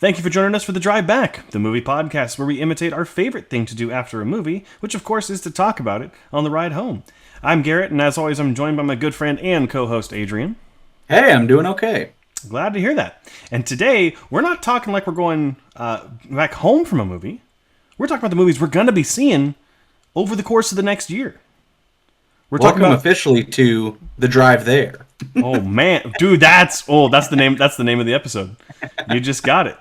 Thank you for joining us for The Drive Back, the movie podcast where we imitate our favorite thing to do after a movie, which of course is to talk about it on the ride home. I'm Garrett, and as always, I'm joined by my good friend and co-host Adrian. Hey, I'm doing okay. Glad to hear that. And today, we're not talking like we're going back home from a movie. We're talking about the movies we're going to be seeing over the course of the next year. Welcome officially to The Drive There. Oh man, dude, that's the name of the episode. You just got it.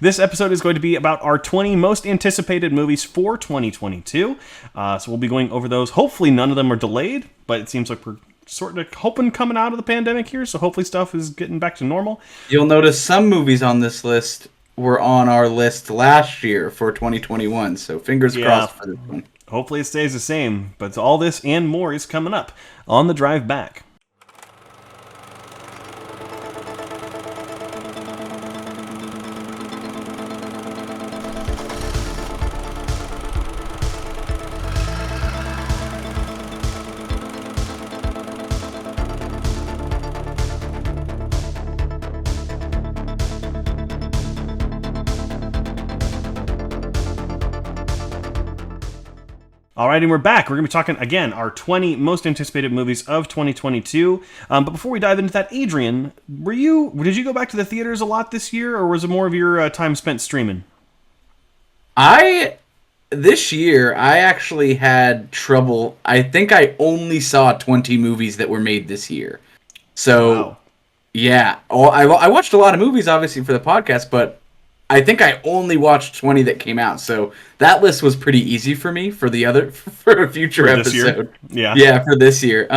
This episode is going to be about our 20 most anticipated movies for 2022. So we'll be going over those. Hopefully none of them are delayed, but it seems like we're sort of hoping coming out of the pandemic here, so hopefully stuff is getting back to normal. You'll notice some movies on this list were on our list last year for 2021, so fingers crossed for this one. Hopefully it stays the same, but all this and more is coming up on The Drive Back. All right, and we're back. We're going to be talking, again, our 20 most anticipated movies of 2022. But before we dive into that, Adrian, did you go back to the theaters a lot this year, or was it more of your time spent streaming? This year, I actually had trouble. I think I only saw 20 movies that were made this year. So, wow. Yeah. I watched a lot of movies, obviously, for the podcast, but I think I only watched 20 that came out, so that list was pretty easy for me for a future episode. Yeah, for this year.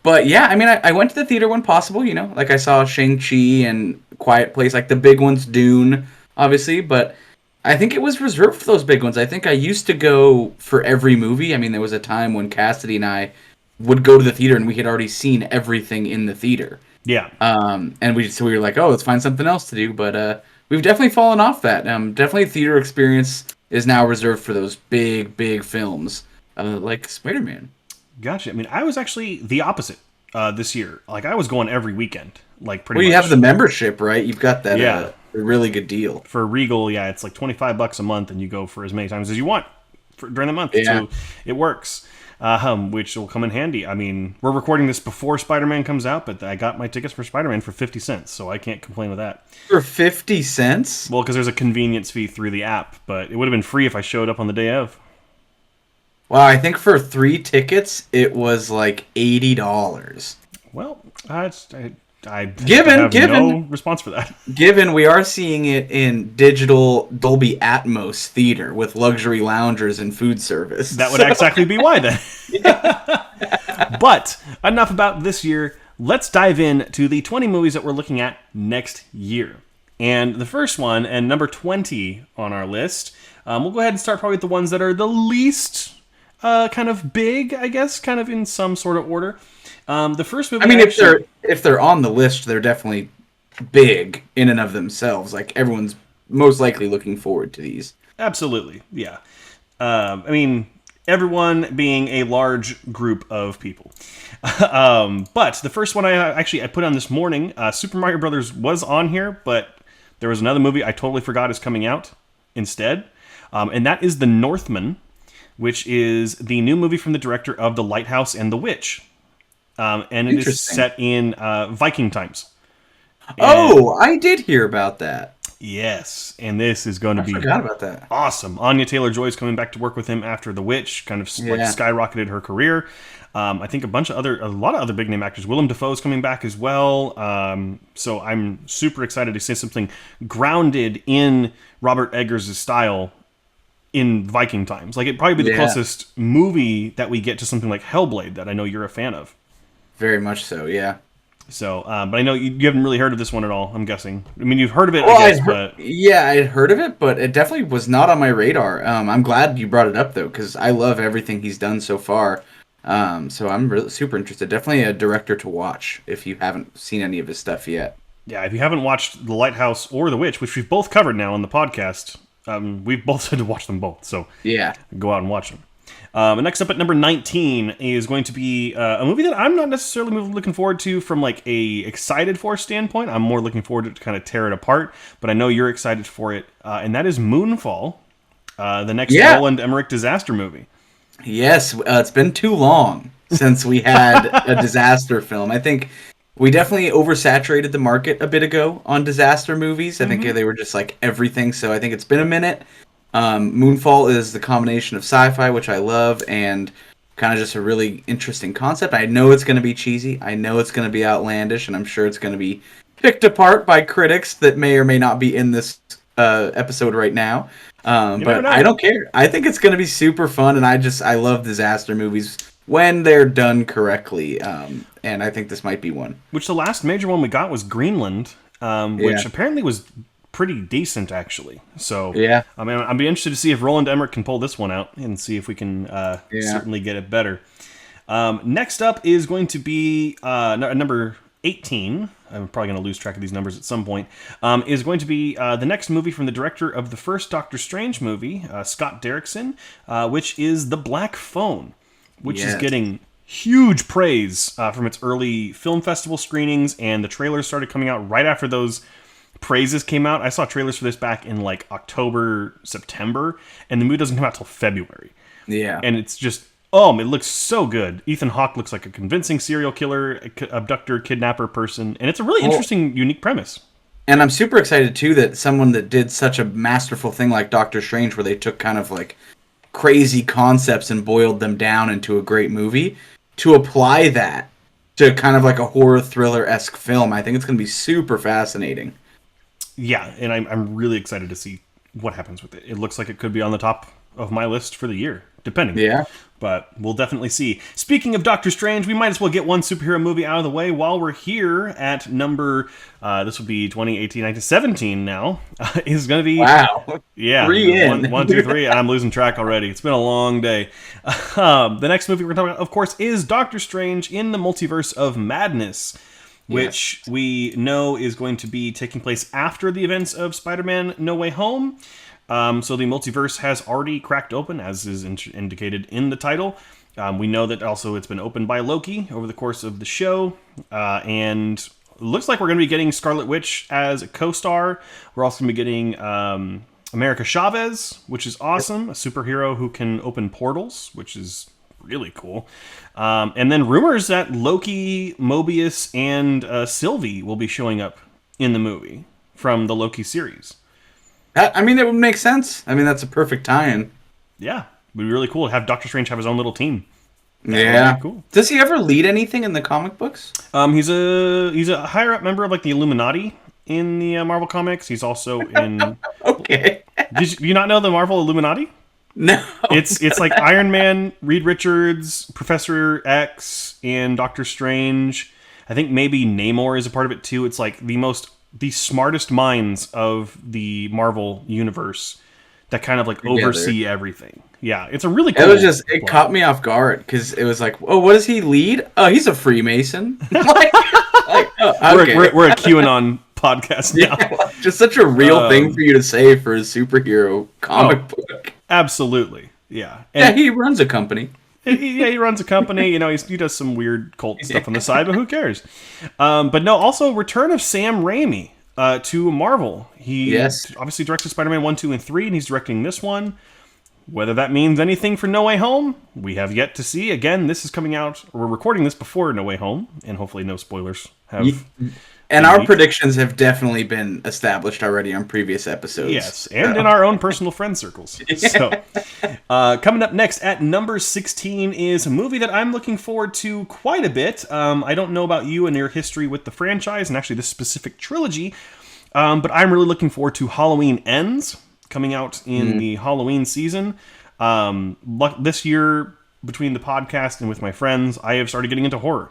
But yeah, I mean, I went to the theater when possible. You know, like I saw Shang-Chi and Quiet Place, like the big ones, Dune, obviously. But I think it was reserved for those big ones. I think I used to go for every movie. I mean, there was a time when Cassidy and I would go to the theater and we had already seen everything in the theater. Yeah. And we were like, oh, let's find something else to do, but we've definitely fallen off that. Definitely theater experience is now reserved for those big films, like Spiderman. Gotcha. I mean, I was actually the opposite this year. Like, I was going every weekend, like pretty much. Well, you have the membership, right? You've got that a really good deal. For Regal, yeah, it's like $25 a month, and you go for as many times as you want during the month. Yeah. So it works. Which will come in handy. I mean, we're recording this before Spider-Man comes out, but I got my tickets for Spider-Man for 50 cents, so I can't complain with that. For 50 cents? Well, because there's a convenience fee through the app, but it would have been free if I showed up on the day of. Well, I think for 3 tickets, it was like $80. Well, I have no response for that. Given we are seeing it in digital Dolby Atmos theater with luxury loungers and food service. That would exactly be why then. But enough about this year. Let's dive into the 20 movies that we're looking at next year. And the first one, and number 20 on our list, we'll go ahead and start probably with the ones that are the least kind of big, I guess, kind of in some sort of order. The first movie. I mean, if they're on the list, they're definitely big in and of themselves. Like, everyone's most likely looking forward to these. Absolutely, yeah. I mean, everyone being a large group of people. But the first one I put on this morning, Super Mario Brothers was on here, but there was another movie I totally forgot is coming out instead, and that is The Northmen, which is the new movie from the director of The Lighthouse and The Witch. And it is set in Viking times. I did hear about that. Yes, and this is going to be forgot about that. Awesome. Anya Taylor-Joy is coming back to work with him after The Witch, kind of skyrocketed her career. I think a lot of other big name actors. Willem Dafoe is coming back as well. So I'm super excited to see something grounded in Robert Eggers' style in Viking times. Like, it'd probably be the closest movie that we get to something like Hellblade that I know you're a fan of. Very much so, yeah. So, but I know you haven't really heard of this one at all, I'm guessing. I mean, you've heard of it, I guess, but... Yeah, I had heard of it, but it definitely was not on my radar. I'm glad you brought it up, though, because I love everything he's done so far. So I'm really super interested. Definitely a director to watch if you haven't seen any of his stuff yet. Yeah, if you haven't watched The Lighthouse or The Witch, which we've both covered now on the podcast, we've both had to watch them both, so yeah, go out and watch them. And next up at number 19 is going to be a movie that I'm not necessarily looking forward to from like a excited for standpoint. I'm more looking forward to kind of tear it apart, but I know you're excited for it, and that is Moonfall, the next Roland Emmerich disaster movie. Yes, it's been too long since we had a disaster film. I think we definitely oversaturated the market a bit ago on disaster movies. I think they were just like everything, so I think it's been a minute. Moonfall is the combination of sci-fi, which I love, and kind of just a really interesting concept. I know it's going to be cheesy. I know it's going to be outlandish, and I'm sure it's going to be picked apart by critics that may or may not be in this episode right now. But I don't care. I think it's going to be super fun, and I love disaster movies when they're done correctly. And I think this might be one. Which the last major one we got was Greenland, which apparently was pretty decent, actually. So, I mean, I'd be interested to see if Roland Emmerich can pull this one out and see if we can certainly get it better. Next up is going to be number 18. I'm probably going to lose track of these numbers at some point. Is going to be the next movie from the director of the first Doctor Strange movie, Scott Derrickson, which is The Black Phone, which is getting huge praise from its early film festival screenings, and the trailers started coming out right after those praises came out. I saw trailers for this back in like October, September, and the movie doesn't come out till February. Yeah. And it's just, it looks so good. Ethan Hawke looks like a convincing serial killer, abductor, kidnapper person, and it's a really interesting, unique premise. And I'm super excited, too, that someone that did such a masterful thing like Doctor Strange, where they took kind of like crazy concepts and boiled them down into a great movie, to apply that to kind of like a horror thriller-esque film. I think it's going to be super fascinating. Yeah, and I'm really excited to see what happens with it. It looks like it could be on the top of my list for the year, depending. Yeah. But we'll definitely see. Speaking of Doctor Strange, we might as well get one superhero movie out of the way while we're here at number, this would be 2018, 19, 17 now, is going to be... Wow. Yeah. 1, 2, 3, and I'm losing track already. It's been a long day. The next movie we're talking about, of course, is Doctor Strange in the Multiverse of Madness, which we know is going to be taking place after the events of Spider-Man No Way Home. So the multiverse has already cracked open, as is indicated in the title. We know that also it's been opened by Loki over the course of the show. And it looks like we're going to be getting Scarlet Witch as a co-star. We're also going to be getting America Chavez, which is awesome. A superhero who can open portals, which is really cool. And then rumors that Loki, Mobius, and Sylvie will be showing up in the movie from the Loki series. I mean, it would make sense. I mean, that's a perfect tie-in. Yeah, it would be really cool to have Doctor Strange have his own little team. That cool. Does he ever lead anything in the comic books? He's a higher up member of like the Illuminati in the Marvel comics. He's also in. Okay. Did you not know the Marvel Illuminati? No. It's like Iron Man, Reed Richards, Professor X, and Doctor Strange. I think maybe Namor is a part of it too. It's like the smartest minds of the Marvel universe that kind of like oversee everything. Yeah, it's a really cool. It caught me off guard because it was like, oh, what does he lead? Oh, he's a Freemason. Okay. We're a QAnon podcast now. Yeah, just such a real thing for you to say for a superhero comic book. Absolutely, yeah. And he runs a company. He runs a company. You know, he does some weird cult stuff on the side, but who cares? But no, also return of Sam Raimi to Marvel. He obviously directed Spider-Man 1, 2, and 3, and he's directing this one. Whether that means anything for No Way Home, we have yet to see. Again, this is coming out. We're recording this before No Way Home, and hopefully no spoilers have. And our predictions have definitely been established already on previous episodes. Yes, and in our own personal friend circles. So, coming up next at number 16 is a movie that I'm looking forward to quite a bit. I don't know about you and your history with the franchise, and actually this specific trilogy, but I'm really looking forward to Halloween Ends, coming out in the Halloween season. This year, between the podcast and with my friends, I have started getting into horror.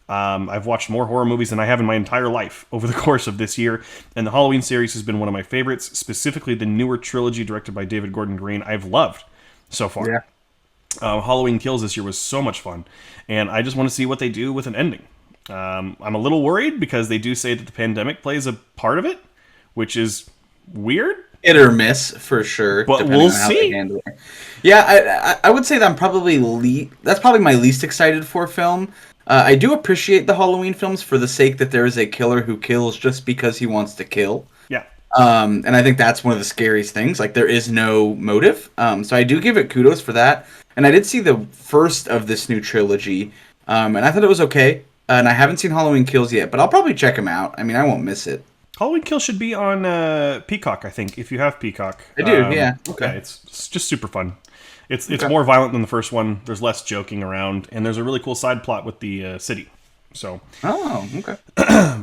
I've watched more horror movies than I have in my entire life over the course of this year, and the Halloween series has been one of my favorites, specifically the newer trilogy directed by David Gordon Green. I've loved so far. Yeah. Halloween Kills this year was so much fun, and I just want to see what they do with an ending. I'm a little worried because they do say that the pandemic plays a part of it, which is weird, hit or miss for sure. But depending we'll on how they see. handle it. Yeah, I would say that I'm probably that's probably my least excited for film. I do appreciate the Halloween films for the sake that there is a killer who kills just because he wants to kill. Yeah. And I think that's one of the scariest things. Like, there is no motive. So I do give it kudos for that. And I did see the first of this new trilogy, and I thought it was okay. And I haven't seen Halloween Kills yet, but I'll probably check them out. I mean, I won't miss it. Halloween Kills should be on Peacock, I think, if you have Peacock. I do, yeah. Okay. Yeah, it's just super fun. It's Okay. more violent than the first one. There's less joking around, and there's a really cool side plot with the city. So, Oh, okay.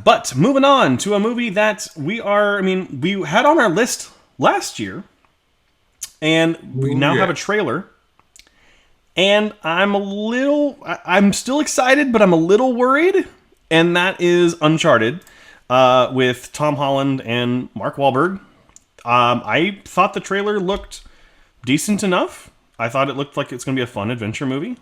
but moving on to a movie that we had on our list last year, and we now have a trailer. And I'm still excited, but I'm a little worried, and that is Uncharted with Tom Holland and Mark Wahlberg. I thought the trailer looked decent enough. I thought it looked like it's going to be a fun adventure movie.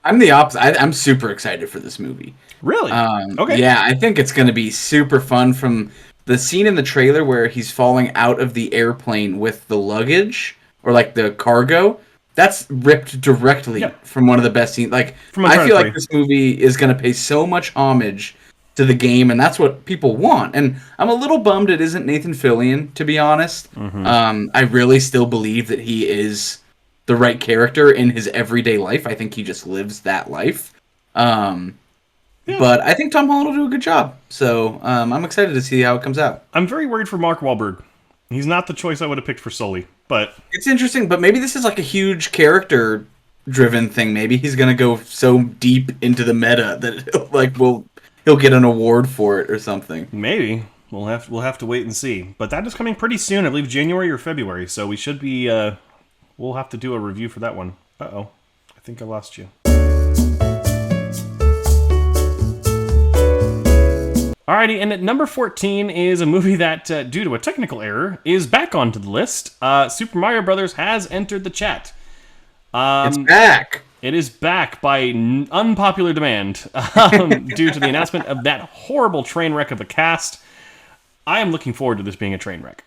I'm the opposite. I'm super excited for this movie. Really? Okay. Yeah, I think it's going to be super fun. From the scene in the trailer where he's falling out of the airplane with the luggage, or like the cargo, that's ripped directly from one of the best scenes. Like, I feel like this movie is going to pay so much homage to the game, and that's what people want. And I'm a little bummed it isn't Nathan Fillion, to be honest. Mm-hmm. I really still believe that he is the right character in his everyday life. I think he just lives that life. But I think Tom Holland will do a good job. So I'm excited to see how it comes out. I'm very worried for Mark Wahlberg. He's not the choice I would have picked for Sully, but it's interesting. But maybe this is like a huge character-driven thing. Maybe he's gonna go so deep into the meta that he'll get an award for it or something. Maybe we'll have to wait and see. But that is coming pretty soon. I believe January or February. So we should be. We'll have to do a review for that one. Uh-oh. I think I lost you. Alrighty, and at number 14 is a movie that, due to a technical error, is back onto the list. Super Mario Brothers has entered the chat. It's back! It is back by unpopular demand due to the announcement of that horrible train wreck of a cast. I am looking forward to this being a train wreck.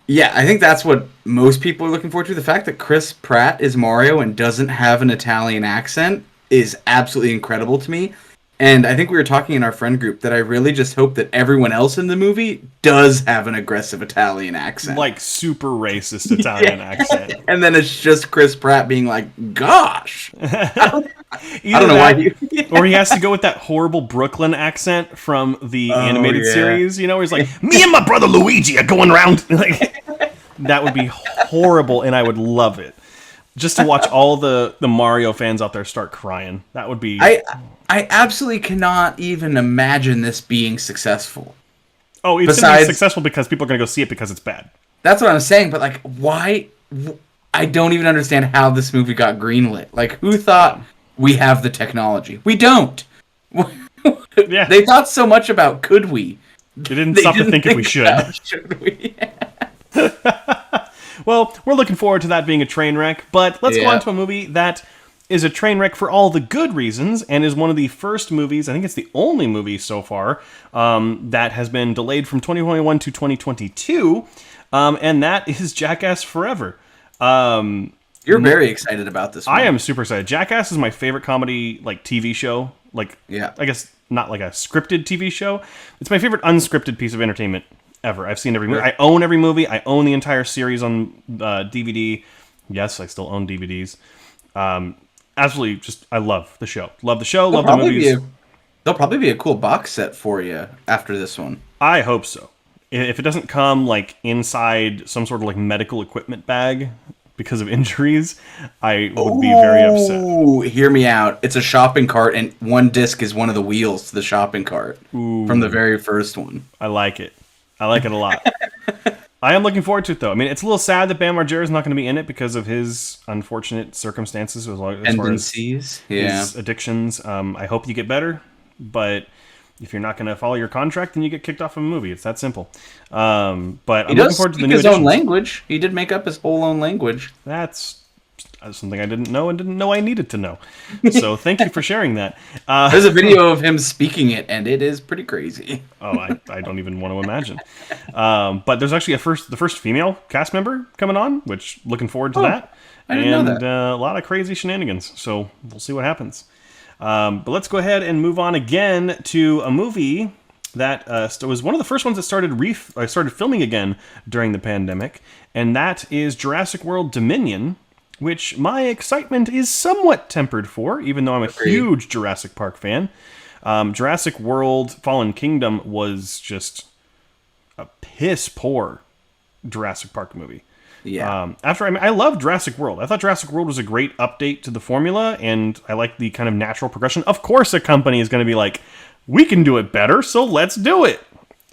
Yeah, I think that's what most people are looking forward to. The fact that Chris Pratt is Mario and doesn't have an Italian accent is absolutely incredible to me. And I think we were talking in our friend group that I really just hope that everyone else in the movie does have an aggressive Italian accent. Like super racist Italian accent. And then it's just Chris Pratt being like, gosh. I don't know why. Or he has to go with that horrible Brooklyn accent from the animated series, where he's like, me and my brother Luigi are going around. That would be horrible, and I would love it. Just to watch all the Mario fans out there start crying. That would be... I absolutely cannot even imagine this being successful. Oh, it's going to be successful because people are going to go see it because it's bad. That's what I'm saying, but like, why? I don't even understand how this movie got greenlit. Like, who thought we have the technology? We don't. Yeah. They thought so much about could we. They didn't stop to think if we should. Should we? Well, we're looking forward to that being a train wreck, but let's go on to a movie that is a train wreck for all the good reasons, and is one of the first movies, I think it's the only movie so far, that has been delayed from 2021 to 2022, and that is Jackass Forever. You're very excited about this one. I am super excited. Jackass is my favorite comedy, TV show. I guess not like a scripted TV show. It's my favorite unscripted piece of entertainment ever. I've seen every movie. I own every movie. I own the entire series on DVD. Yes, I still own DVDs. Absolutely, I love the show. Love the show, love the movies. There'll probably be a cool box set for you after this one. I hope so. If it doesn't come inside some sort of medical equipment bag because of injuries, I would be very upset. Oh, hear me out. It's a shopping cart, and one disc is one of the wheels to the shopping cart from the very first one. I like it. I like it a lot. I am looking forward to it, though. I mean, it's a little sad that Bam Margera is not going to be in it because of his unfortunate circumstances as far as his addictions. I hope you get better, but if you're not going to follow your contract, then you get kicked off of a movie. It's that simple. But I'm looking forward to the new his own language. He did make up his whole own language. That's something I didn't know and didn't know I needed to know. So thank you for sharing that. There's a video of him speaking it, and it is pretty crazy. Oh, I don't even want to imagine. But there's actually the first female cast member coming on, which looking forward to that. I didn't know that. A lot of crazy shenanigans. So we'll see what happens. But let's go ahead and move on again to a movie that was one of the first ones that started filming again during the pandemic, and that is Jurassic World Dominion, which my excitement is somewhat tempered for, even though I'm a huge Jurassic Park fan. Jurassic World Fallen Kingdom was just a piss poor Jurassic Park movie. Yeah. I loved Jurassic World. I thought Jurassic World was a great update to the formula, and I like the kind of natural progression. Of course, a company is going to be like, we can do it better, so let's do it.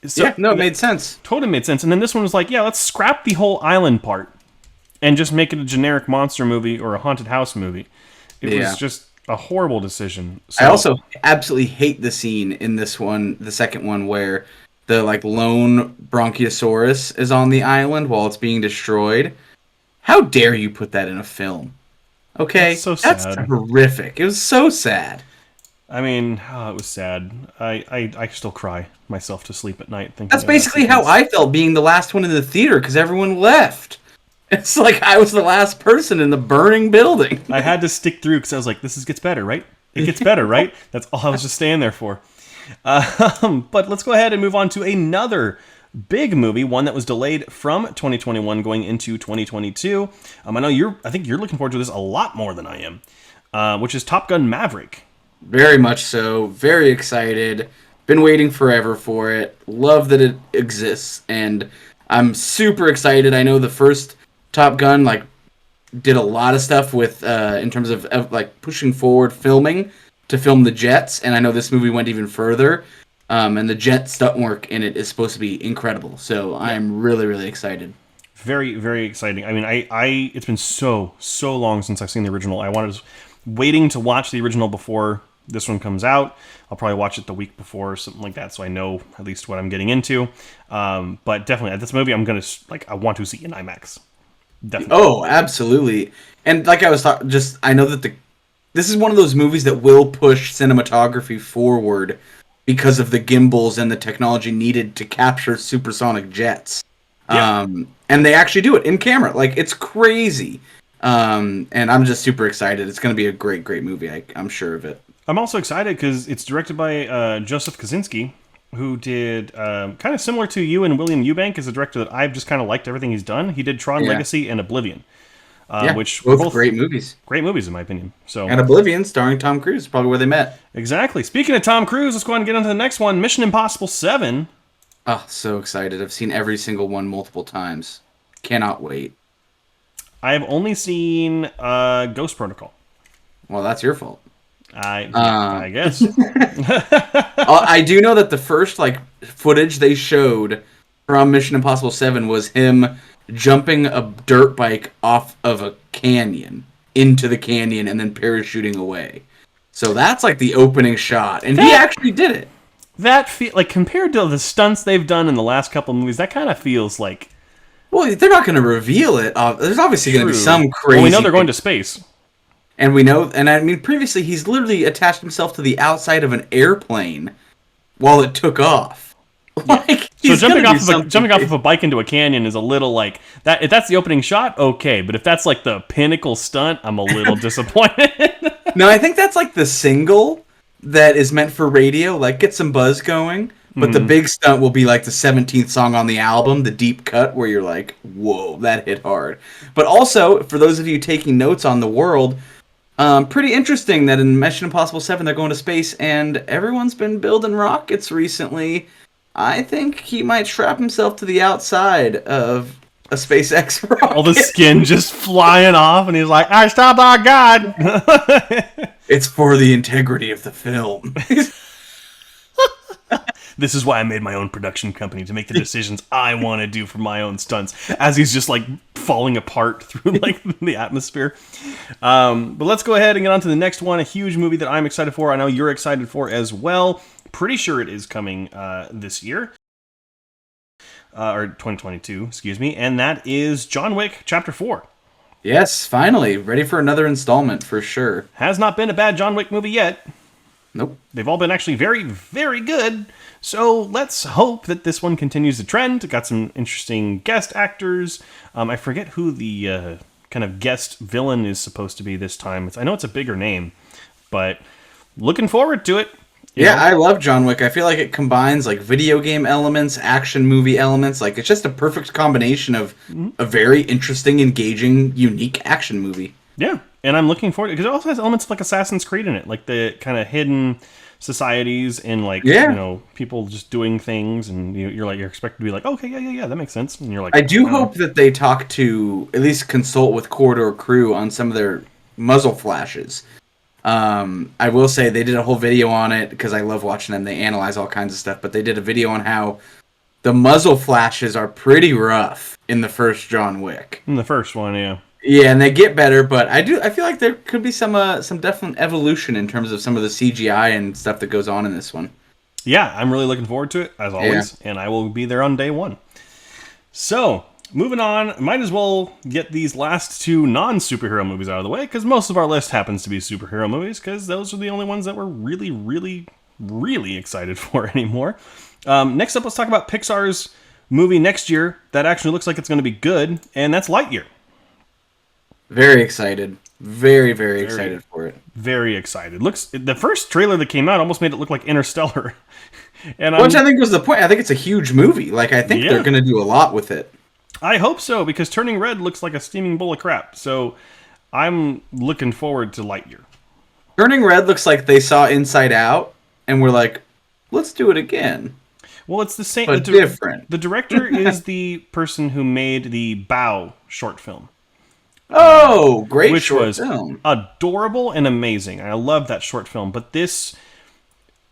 So, it made sense. Totally made sense. And then this one was like, yeah, let's scrap the whole island part and just make it a generic monster movie or a haunted house movie. It was just a horrible decision. So, I also absolutely hate the scene in this one, the second one, where the lone Bronchiosaurus is on the island while it's being destroyed. How dare you put that in a film? Okay, that's horrific. It was so sad. I mean, it was sad. I still cry myself to sleep at night thinking. That's basically how I felt being the last one in the theater because everyone left. It's like I was the last person in the burning building. I had to stick through because I was like, this gets better, right? It gets better, right? That's all I was just staying there for. But let's go ahead and move on to another big movie, one that was delayed from 2021 going into 2022. I think you're looking forward to this a lot more than I am, which is Top Gun Maverick. Very much so. Very excited. Been waiting forever for it. Love that it exists, and I'm super excited. I know the first Top Gun did a lot of stuff with in terms of pushing forward filming to film the jets, and I know this movie went even further. And the jet stunt work in it is supposed to be incredible. So I'm really, really excited. Very, very exciting. I mean, it's been so long since I've seen the original. I was waiting to watch the original before this one comes out. I'll probably watch it the week before or something like that, so I know at least what I'm getting into. But definitely, this movie I want to see in IMAX. Definitely. Oh, absolutely. And like I was talking, I know that this is one of those movies that will push cinematography forward because of the gimbals and the technology needed to capture supersonic jets. Yeah. And they actually do it in camera. It's crazy. And I'm just super excited. It's going to be a great, great movie. I'm sure of it. I'm also excited because it's directed by Joseph Kosinski, who did kind of similar to you and William Eubank as a director that I've just kind of liked everything he's done. He did Tron Legacy and Oblivion. Which both great movies. Great movies, in my opinion. So, and Oblivion, starring Tom Cruise, probably where they met. Exactly. Speaking of Tom Cruise, let's go ahead and get on to the next one, Mission Impossible 7. Oh, so excited. I've seen every single one multiple times. Cannot wait. I have only seen Ghost Protocol. Well, that's your fault. I guess. I do know that the first footage they showed from Mission Impossible 7 was him jumping a dirt bike off of a canyon into the canyon and then parachuting away. So that's the opening shot, and he actually did it. That compared to the stunts they've done in the last couple of movies, that kind of feels like. Well, they're not going to reveal it. There's obviously going to be some crazy. Well, we know they're going to space. And we know, and I mean, previously he's literally attached himself to the outside of an airplane while it took off. So jumping off of a bike into a canyon is a little that. If that's the opening shot, okay. But if that's the pinnacle stunt, I'm a little disappointed. No, I think that's the single that is meant for radio, get some buzz going. But the big stunt will be the 17th song on the album, the deep cut, where you're whoa, that hit hard. But also, for those of you taking notes on the world, pretty interesting that in Mission Impossible 7 they're going to space, and everyone's been building rockets recently. I think he might strap himself to the outside of a SpaceX rocket. All the skin just flying off, and he's like, I stop our God. It's for the integrity of the film. This is why I made my own production company, to make the decisions I want to do for my own stunts, as he's just falling apart through the atmosphere. But let's go ahead and get on to the next one, a huge movie that I'm excited for. I know you're excited for as well. Pretty sure it is coming this year. Or 2022, excuse me. And that is John Wick Chapter 4. Yes, finally. Ready for another installment for sure. Has not been a bad John Wick movie yet. Nope. They've all been actually very, very good. So let's hope that this one continues the trend. Got some interesting guest actors. I forget who the kind of guest villain is supposed to be this time. I know it's a bigger name, but looking forward to it. Yeah, I love John Wick. I feel like it combines like video game elements, action movie elements. Like it's just a perfect combination of a very interesting, engaging, unique action movie. Yeah, and I'm looking forward to it because it also has elements of like Assassin's Creed in it, like the kind of hidden societies and like people just doing things, and you're expected to be like, okay, yeah, that makes sense, and you're like, I do hope that they talk to at least consult with Corridor Crew on some of their muzzle flashes. I will say they did a whole video on it because I love watching them. They analyze all kinds of stuff, but they did a video on how the muzzle flashes are pretty rough in the first John Wick. In the first one, yeah. Yeah, and they get better, but I feel like there could be some definite evolution in terms of some of the CGI and stuff that goes on in this one. Yeah, I'm really looking forward to it, as always, and I will be there on day one. So, moving on, might as well get these last two non-superhero movies out of the way, because most of our list happens to be superhero movies, because those are the only ones that we're really, really, really excited for anymore. Next up, let's talk about Pixar's movie next year that actually looks like it's going to be good, and that's Lightyear. Very excited. Very, very excited for it. Very excited. The first trailer that came out almost made it look like Interstellar. Which I think was the point. I think it's a huge movie. Like, I think they're going to do a lot with it. I hope so, because Turning Red looks like a steaming bowl of crap. So I'm looking forward to Lightyear. Turning Red looks like they saw Inside Out and were like, let's do it again. Well, it's the same. But different. The director is the person who made the Bow short film. Oh, great which short was film. Adorable and amazing. I love that short film. But this,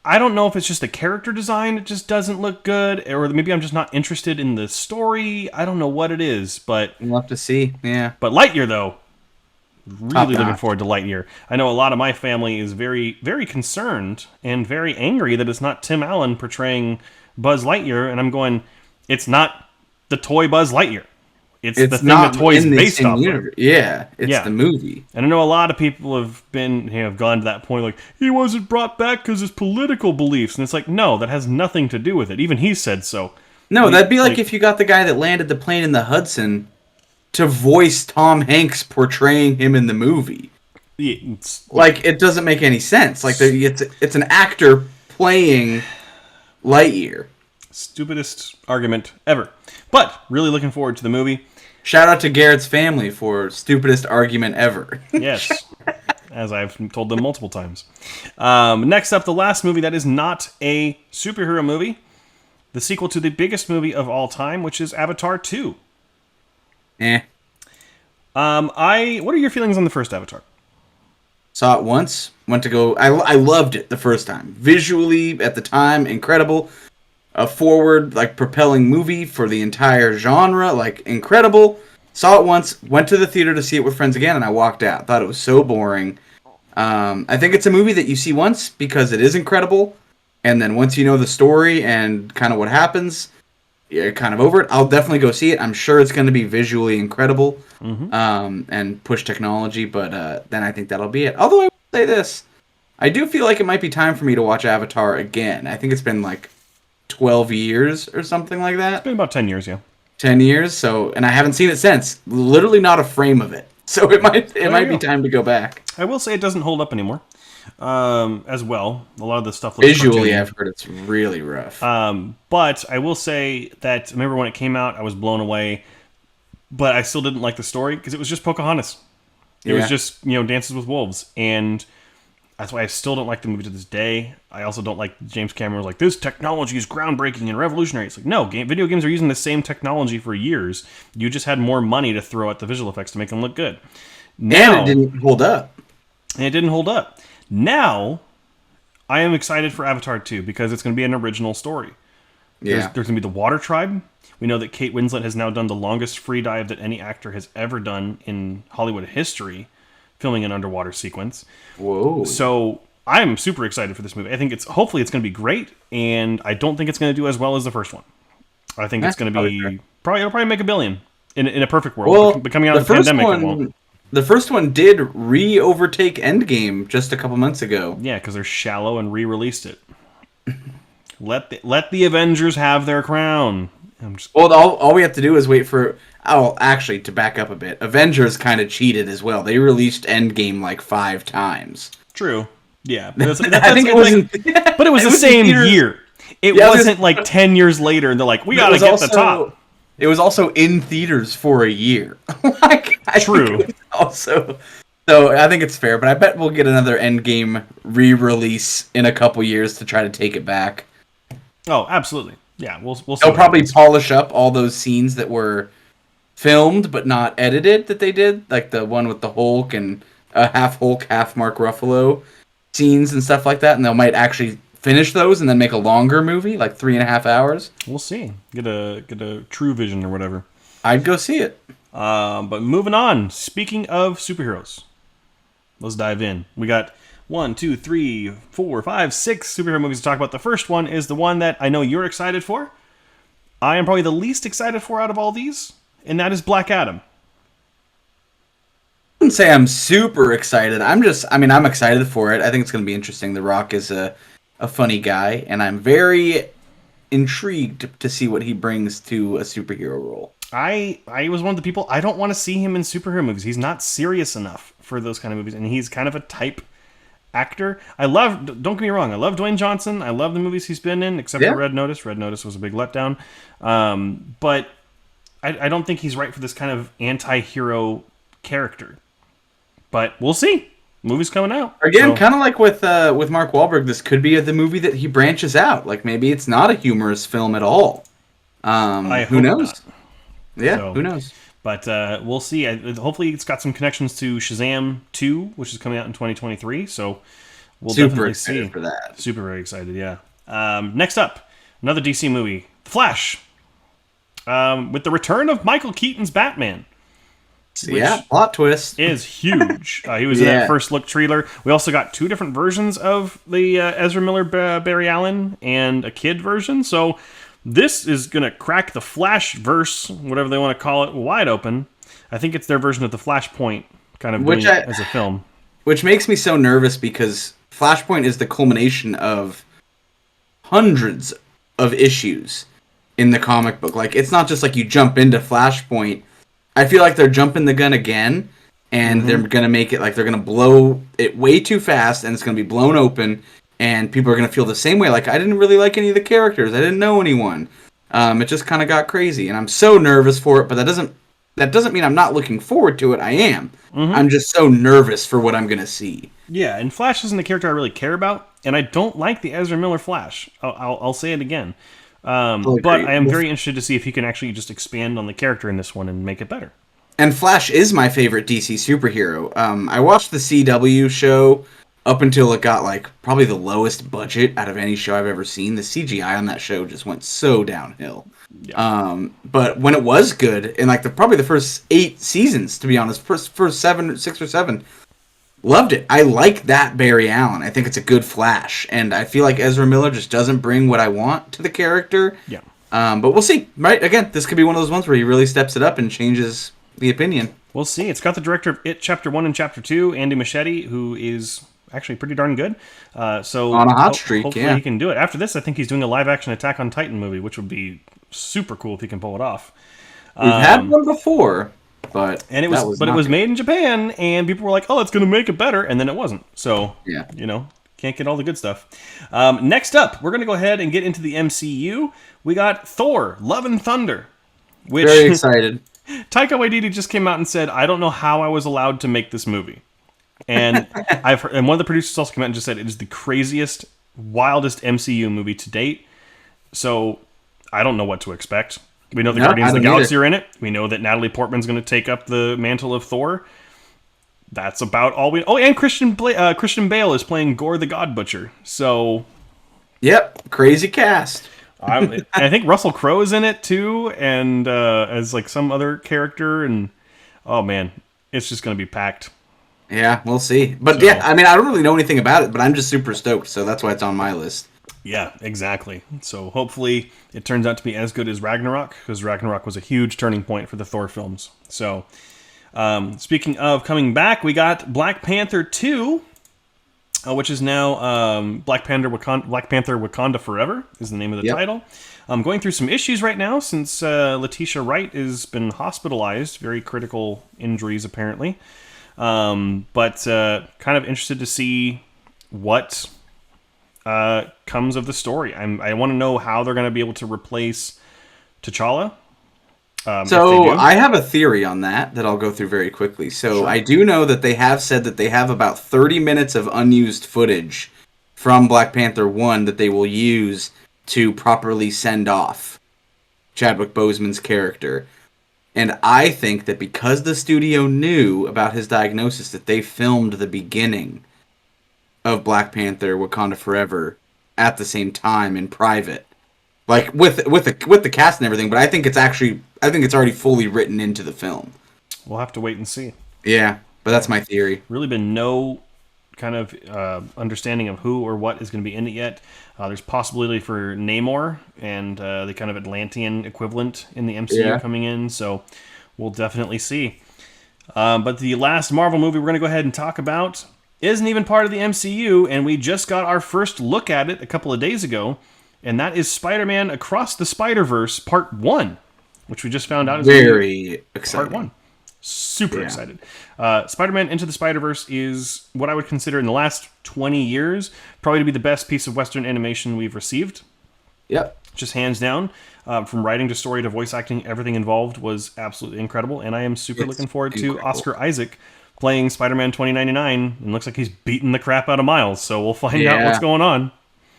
I don't know if it's just the character design. It just doesn't look good. Or maybe I'm just not interested in the story. I don't know what it is. But we'll have to see. Yeah. But Lightyear, though, really looking forward to Lightyear. I know a lot of my family is very, very concerned and very angry that it's not Tim Allen portraying Buzz Lightyear. And I'm going, it's not the toy Buzz Lightyear. It's the thing that toy's based off of. Yeah, it's the movie. And I know a lot of people have gone to that point like, he wasn't brought back because his political beliefs. And it's like, no, that has nothing to do with it. Even he said so. No, that'd be like if you got the guy that landed the plane in the Hudson to voice Tom Hanks portraying him in the movie. Like, it doesn't make any sense. Like, it's an actor playing Lightyear. Stupidest argument ever. But really looking forward to the movie. Shout out to Garrett's family for stupidest argument ever. Yes, as I've told them multiple times. Next up, the last movie that is not a superhero movie. The sequel to the biggest movie of all time, which is Avatar 2. What are your feelings on the first Avatar? Saw it once. Went to go. I loved it the first time. Visually, at the time, incredible. A forward, like, propelling movie for the entire genre, like, incredible. Saw it once, went to the theater to see it with friends again, and I walked out. Thought it was so boring. I think it's a movie that you see once because it is incredible, and then once you know the story and kind of what happens, you're kind of over it. I'll definitely go see it. I'm sure it's going to be visually incredible, and push technology, but then I think that'll be it. Although I will say this, I do feel like it might be time for me to watch Avatar again. I think it's been, like, 12 years or something like that. It's been about 10 years, yeah. 10 years, and I haven't seen it since. Literally not a frame of it. So it might be time to go back. I will say it doesn't hold up anymore. As well. A lot of the stuff looks visually, cartoony. I've heard it's really rough. But I will say that, remember when it came out, I was blown away. But I still didn't like the story because it was just Pocahontas. It was just, Dances with Wolves. And that's why I still don't like the movie to this day. I also don't like James Cameron was like, this technology is groundbreaking and revolutionary. It's like, no, video games are using the same technology for years. You just had more money to throw at the visual effects to make them look good. Now, and it didn't hold up. Now, I am excited for Avatar 2 because it's going to be an original story. Yeah. There's going to be the Water Tribe. We know that Kate Winslet has now done the longest free dive that any actor has ever done in Hollywood history, filming an underwater sequence. Whoa. So I'm super excited for this movie. I think hopefully it's going to be great, and I don't think it's going to do as well as the first one. I think it's going to be it'll probably make $1 billion in a perfect world. Well, but coming out of the pandemic, it won't. the first one did overtake Endgame just a couple months ago. Yeah, because they're shallow and re-released it. Let the Avengers have their crown. Well, all we have to do is wait for... Oh, actually, to back up a bit, Avengers kind of cheated as well. They released Endgame like 5 times. True. Yeah. I think it was... But it was the same year. It wasn't like 10 years later and they're like, we gotta get the top. It was also in theaters for a year. True. Also... So I think it's fair, but I bet we'll get another Endgame re-release in a couple years to try to take it back. Oh, absolutely. Yeah, we'll see. They'll probably polish up all those scenes that were filmed but not edited that they did, like the one with the Hulk and half Hulk, half Mark Ruffalo scenes and stuff like that, and they might actually finish those and then make a longer movie, like 3.5 hours. We'll see. Get a True Vision or whatever. I'd go see it. But moving on. Speaking of superheroes, let's dive in. We got 1, 2, 3, 4, 5, 6 superhero movies to talk about. The first one is the one that I know you're excited for. I am probably the least excited for out of all these, and that is Black Adam. I wouldn't say I'm super excited. I'm excited for it. I think it's going to be interesting. The Rock is a funny guy, and I'm very intrigued to see what he brings to a superhero role. I was one of the people, I don't want to see him in superhero movies. He's not serious enough for those kind of movies, and he's kind of a type actor. Don't get me wrong, I love Dwayne Johnson. I love the movies he's been in, except for Red Notice. Red Notice was a big letdown. But I don't think he's right for this kind of anti-hero character. But we'll see. Movie's coming out. Again, kind of like with Mark Wahlberg, this could be the movie that he branches out. Like maybe it's not a humorous film at all. Who knows? Not. Yeah, who knows? But we'll see. Hopefully it's got some connections to Shazam 2, which is coming out in 2023. So we'll definitely see. For that. Super very excited, yeah. Next up, another DC movie, The Flash. With the return of Michael Keaton's Batman. Plot twist. Is huge. He was in that first look trailer. We also got 2 different versions of the Ezra Miller Barry Allen and a kid version. So this is going to crack the Flash-verse, whatever they want to call it, wide open. I think it's their version of the Flashpoint, kind of doing it as a film. Which makes me so nervous because Flashpoint is the culmination of hundreds of issues in the comic book. Like, it's not just like you jump into Flashpoint. I feel like they're jumping the gun again, and they're going to make it like they're going to blow it way too fast, and it's going to be blown open, and people are going to feel the same way. Like, I didn't really like any of the characters. I didn't know anyone. It just kind of got crazy, and I'm so nervous for it, but that doesn't mean I'm not looking forward to it. I am. I'm just so nervous for what I'm going to see. Yeah, and Flash isn't a character I really care about, and I don't like the Ezra Miller Flash. I'll say it again. But I am very interested to see if he can actually just expand on the character in this one and make it better. And Flash is my favorite DC superhero. I watched the CW show up until it got like probably the lowest budget out of any show I've ever seen. The CGI on that show just went so downhill. Yeah. But when it was good, in like probably the first 8 seasons, to be honest, first 6 or 7, loved it. I like that Barry Allen. I think it's a good Flash, and I feel like Ezra Miller just doesn't bring what I want to the character. Yeah. But we'll see. Right? Again, this could be one of those ones where he really steps it up and changes the opinion. We'll see. It's got the director of It Chapter 1 and Chapter 2, Andy Muschietti, who is actually pretty darn good. So on a hot streak, hopefully he can do it. After this, I think he's doing a live-action Attack on Titan movie, which would be super cool if he can pull it off. We've had one before, but it was made in Japan, and people were like, "Oh, it's going to make it better," and then it wasn't. So can't get all the good stuff. Next up, we're going to go ahead and get into the MCU. We got Thor: Love and Thunder. Which, very excited. Taika Waititi just came out and said, "I don't know how I was allowed to make this movie." And and one of the producers also came out and just said it is the craziest, wildest MCU movie to date. So I don't know what to expect. We know the Guardians of the Galaxy are in it. We know that Natalie Portman's going to take up the mantle of Thor. That's about all we... Oh, and Christian Bale is playing Gore the God Butcher. So... Yep, crazy cast. I think Russell Crowe is in it, too, and as like some other character. And oh, man, it's just going to be packed. Yeah, we'll see. But yeah, I mean, I don't really know anything about it, but I'm just super stoked, so that's why it's on my list. Yeah, exactly. So hopefully it turns out to be as good as Ragnarok, because Ragnarok was a huge turning point for the Thor films. So Speaking of coming back, we got Black Panther 2, which is now Black Panther Wakanda Forever is the name of the title. I'm going through some issues right now since Letitia Wright has been hospitalized. Very critical injuries, apparently. But kind of interested to see what comes of the story. I want to know how they're going to be able to replace T'Challa. So I have a theory on that I'll go through very quickly. So I do know that they have said that they have about 30 minutes of unused footage from Black Panther 1 that they will use to properly send off Chadwick Boseman's character. And I think that because the studio knew about his diagnosis, that they filmed the beginning of Black Panther Wakanda Forever at the same time in private. Like with the cast and everything, but I think it's already fully written into the film. We'll have to wait and see. Yeah, but that's my theory. Really been no kind of understanding of who or what is going to be in it yet. There's possibility for Namor and the kind of Atlantean equivalent in the MCU coming in, so we'll definitely see. But the last Marvel movie we're going to go ahead and talk about isn't even part of the MCU, and we just got our first look at it a couple of days ago. And that is Spider-Man Across the Spider-Verse Part 1, which we just found out is very exciting. Part 1. Super excited. Spider-Man Into the Spider-Verse is what I would consider in the last 20 years probably to be the best piece of Western animation we've received. Yep. Just hands down. From writing to story to voice acting, everything involved was absolutely incredible. And I am super looking forward to Oscar Isaac playing Spider-Man 2099. And looks like he's beating the crap out of Miles. So we'll find out what's going on.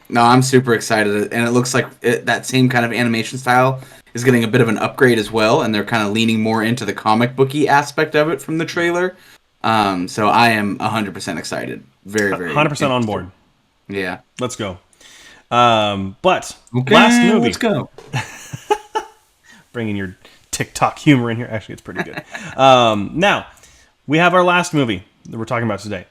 No, I'm super excited, and it looks like that same kind of animation style is getting a bit of an upgrade as well, and they're kind of leaning more into the comic booky aspect of it from the trailer. So I am 100% excited. Very, very 100% on board. Yeah. Let's go. But last movie. Let's go. Bringing your TikTok humor in here. Actually, it's pretty good. Now, we have our last movie that we're talking about today.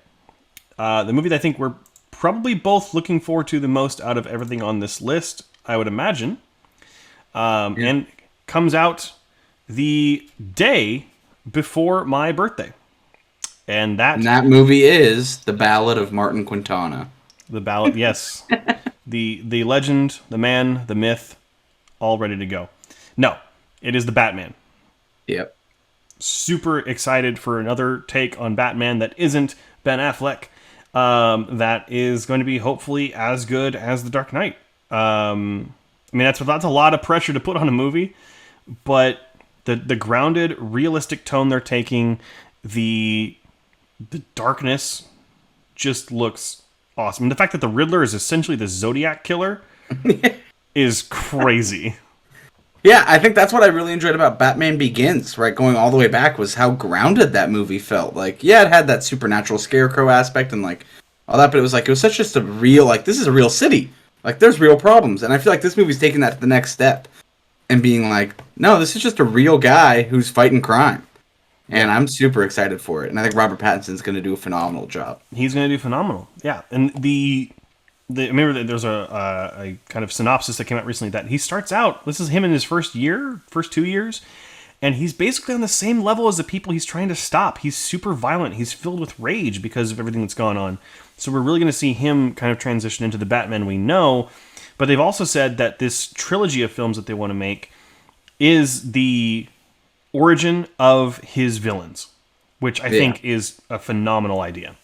The movie that I think we're probably both looking forward to the most out of everything on this list, I would imagine. And comes out the day before my birthday. And that movie is The Ballad of Martin Quintana. The Ballad, yes. the legend, the man, the myth, all ready to go. No, it is the Batman. Yep. Super excited for another take on Batman that isn't Ben Affleck. That is going to be hopefully as good as The Dark Knight. I mean, that's a lot of pressure to put on a movie, but the grounded, realistic tone they're taking, the darkness just looks awesome. And the fact that the Riddler is essentially the Zodiac killer is crazy. Yeah, I think that's what I really enjoyed about Batman Begins, right? Going all the way back was how grounded that movie felt. Like, yeah, it had that supernatural scarecrow aspect and like all that, but it was such just a real, like, this is a real city. Like, there's real problems. And I feel like this movie's taking that to the next step and being like, no, this is just a real guy who's fighting crime. And I'm super excited for it. And I think Robert Pattinson's going to do a phenomenal job. He's going to do phenomenal. Yeah. And I remember that there's a kind of synopsis that came out recently that he starts out, this is him in his first 2 years, and he's basically on the same level as the people he's trying to stop. He's super violent. He's filled with rage because of everything that's gone on. So we're really going to see him kind of transition into the Batman we know. But they've also said that this trilogy of films that they want to make is the origin of his villains, which I think is a phenomenal idea.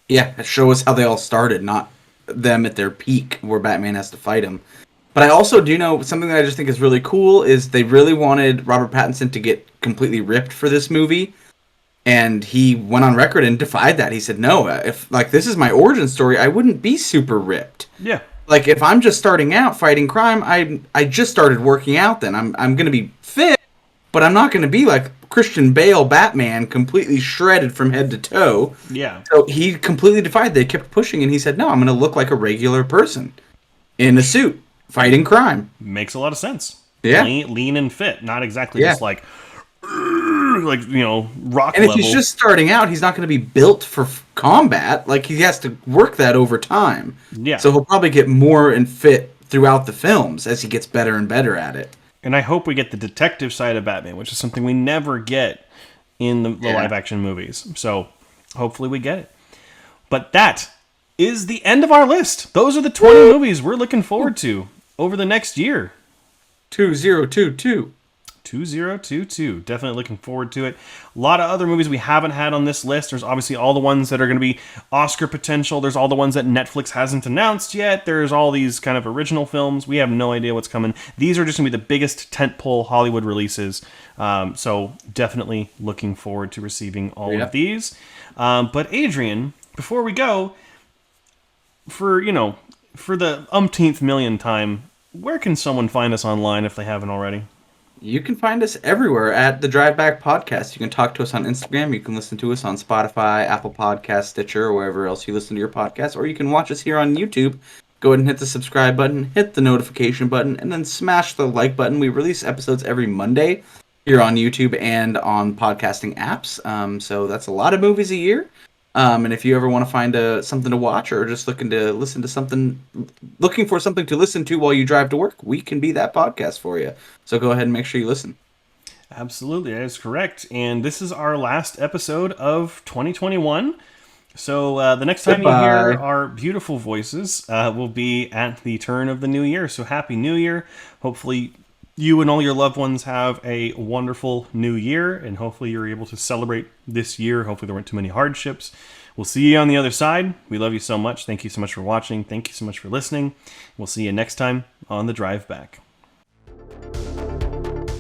Yeah, show us how they all started, not them at their peak where Batman has to fight him. But I also do know something that I just think is really cool is they really wanted Robert Pattinson to get completely ripped for this movie, and he went on record and defied that. He said, no, if like this is my origin story, I wouldn't be super ripped. Yeah. Like if I'm just starting out fighting crime, I just started working out then. I'm going to be fit, but I'm not going to be like Christian Bale Batman completely shredded from head to toe. Yeah. So he completely defied. They kept pushing, and he said, no, I'm going to look like a regular person in a suit fighting crime. Makes a lot of sense. Yeah. Lean and fit, not exactly just like rock and level. If he's just starting out, he's not going to be built for combat. Like, he has to work that over time. Yeah. So he'll probably get more and fit throughout the films as he gets better and better at it. And I hope we get the detective side of Batman, which is something we never get in the live action movies. So hopefully we get it. But that is the end of our list. Those are the 20 movies we're looking forward to over the next year. 2022. 2022. Definitely looking forward to it. A lot of other movies we haven't had on this list. There's obviously all the ones that are going to be Oscar potential. There's all the ones that Netflix hasn't announced yet. There's all these kind of original films. We have no idea what's coming. These are just going to be the biggest tentpole Hollywood releases. So definitely looking forward to receiving all of these. But Adrian, before we go, for the umpteenth million time, where can someone find us online if they haven't already? You can find us everywhere at the Drive Back Podcast. You can talk to us on Instagram. You can listen to us on Spotify, Apple Podcasts, Stitcher, or wherever else you listen to your podcast. Or you can watch us here on YouTube. Go ahead and hit the subscribe button, hit the notification button, and then smash the like button. We release episodes every Monday here on YouTube and on podcasting apps. So that's a lot of movies a year. And if you ever want to find something to watch or just looking for something to listen to while you drive to work, we can be that podcast for you. So go ahead and make sure you listen. Absolutely, that is correct. And this is our last episode of 2021. So the next time you hear our beautiful voices will be at the turn of the new year. So Happy New Year. Hopefully you and all your loved ones have a wonderful new year, and hopefully you're able to celebrate this year. Hopefully there weren't too many hardships. We'll see you on the other side. We love you so much. Thank you so much for watching. Thank you so much for listening. We'll see you next time on The Drive Back.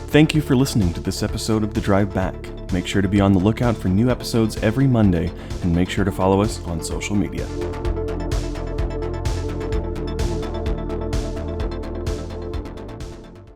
Thank you for listening to this episode of The Drive Back. Make sure to be on the lookout for new episodes every Monday, and make sure to follow us on social media.